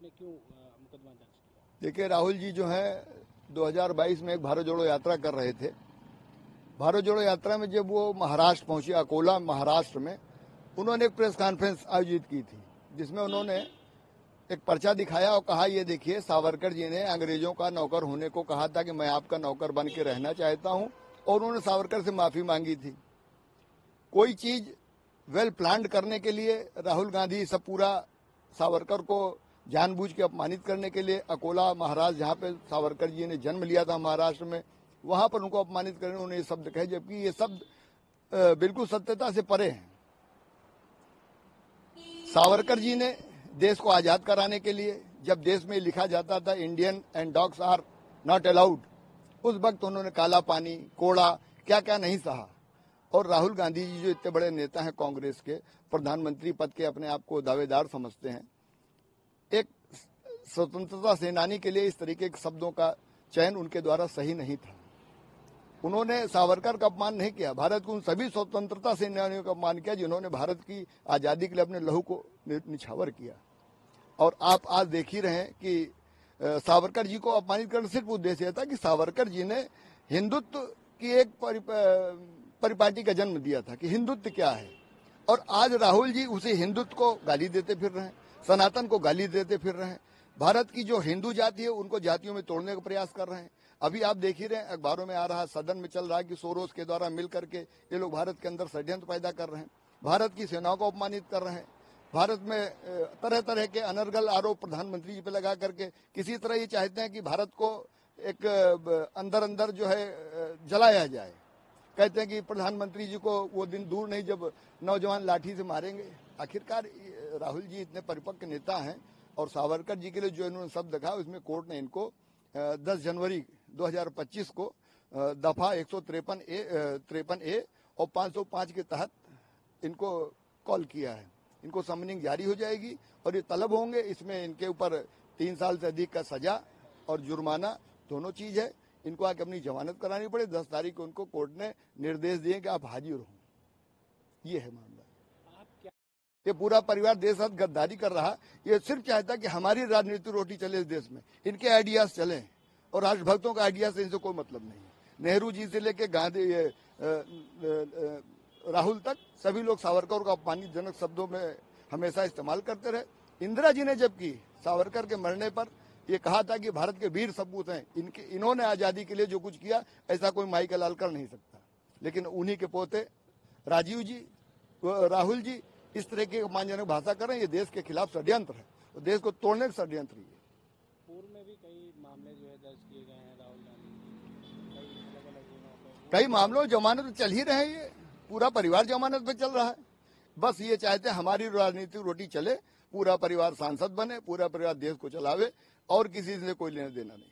आपने क्यों मुकदमा दर्ज किया? देखिए, राहुल जी जो है 2022 में एक भारत जोड़ो यात्रा कर रहे थे। भारत जोड़ो यात्रा में जब वो महाराष्ट्र पहुंचे, अकोला महाराष्ट्र में, उन्होंने एक प्रेस कॉन्फ्रेंस आयोजित की थी, जिसमें उन्होंने एक पर्चा दिखाया और कहा, ये देखिए, सावरकर जी ने अंग्रेजों का नौकर होने को कहा था कि मैं आपका नौकर बन के रहना चाहता हूं, और उन्होंने सावरकर से माफी मांगी थी। कोई चीज वेल प्लान्ड करने के लिए राहुल गांधी सब पूरा सावरकर को जानबूझ के अपमानित करने के लिए अकोला महाराष्ट्र, जहां पे सावरकर जी ने जन्म लिया था महाराष्ट्र में, वहां पर उनको अपमानित करने उन्होंने ये शब्द कहे, जबकि ये शब्द बिल्कुल सत्यता से परे हैं। सावरकर जी ने देश को आजाद कराने के लिए, जब देश में लिखा जाता था Indian and dogs are not allowed, उस वक्त उन्होंने काला पानी, कोड़ा, क्या क्या नहीं सहा। और राहुल गांधी जी जो इतने बड़े नेता हैं, कांग्रेस के प्रधानमंत्री पद के अपने आप को दावेदार समझते हैं, एक स्वतंत्रता सेनानी के लिए इस तरीके के शब्दों का चयन उनके द्वारा सही नहीं था। उन्होंने सावरकर का अपमान नहीं किया, भारत के उन सभी स्वतंत्रता सेनानियों का अपमान किया जिन्होंने भारत की आजादी के लिए अपने लहू को निछावर किया। और आप आज देख ही रहे हैं कि सावरकर जी को अपमानित करने सिर्फ उद्देश्य था कि सावरकर जी ने हिंदुत्व की एक परिपाटी का जन्म दिया था कि हिंदुत्व क्या है, और आज राहुल जी उसी हिंदुत्व को गाली देते फिर रहे हैं, सनातन को गाली देते फिर रहे हैं। भारत की जो हिंदू जाति है उनको जातियों में तोड़ने का प्रयास कर रहे हैं। अभी आप देख ही रहे हैं, अखबारों में आ रहा है, सदन में चल रहा है कि सोरोस के द्वारा मिल करके ये लोग भारत के अंदर षड्यंत्र पैदा कर रहे हैं, भारत की सेनाओं को अपमानित कर रहे हैं, भारत में तरह तरह के अनर्गल आरोप प्रधानमंत्री जी पे लगा करके किसी तरह ये चाहते हैं कि भारत को एक अंदर अंदर जो है जलाया जाए। कहते हैं कि प्रधानमंत्री जी को वो दिन दूर नहीं जब नौजवान लाठी से मारेंगे। आखिरकार राहुल जी इतने परिपक्व नेता हैं, और सावरकर जी के लिए जो इन्होंने शब्द कहा, उसमें कोर्ट ने इनको 10 जनवरी 2025 को दफा 153A और 505 के तहत इनको कॉल किया है। इनको समनिंग जारी हो जाएगी और ये तलब होंगे। इसमें इनके ऊपर 3 साल से अधिक का सजा और जुर्माना दोनों चीज है। इनको आके अपनी जमानत करानी पड़े। 10 तारीख को उनको कोर्ट ने निर्देश दिए कि आप हाजिर हो। ये है मामला। ये पूरा परिवार देश साथ गद्दारी कर रहा। ये सिर्फ चाहता कि हमारी राजनीति रोटी चले इस देश में, इनके आइडियाज चले, और राष्ट्रभक्तों का आइडिया से इनसे कोई मतलब नहीं। नेहरू जी से लेके गांधी राहुल तक सभी लोग सावरकर को अपमानजनक शब्दों में हमेशा इस्तेमाल करते रहे। इंदिरा जी ने जबकि सावरकर के मरने पर ये कहा था कि भारत के वीर सपूत हैं, इन्होंने आजादी के लिए जो कुछ किया ऐसा कोई माई का लाल कर नहीं सकता। लेकिन उन्हीं के पोते राजीव जी, राहुल जी इस तरह की अपमानजनक भाषा कर रहे हैं। ये देश के खिलाफ षड्यंत्र है, और देश को तोड़ने का षड्यंत्र है। पूर्व में भी कई मामले जो है दर्ज किए गए हैं राहुल गांधी, कई मामलों जमानत पे चल ही रहे हैं। ये पूरा परिवार जमानत पे चल रहा है। बस ये चाहते हैं हमारी राजनीतिक रोटी चले, पूरा परिवार सांसद बने, पूरा परिवार देश को चलावे, और किसी से कोई लेना देना नहीं।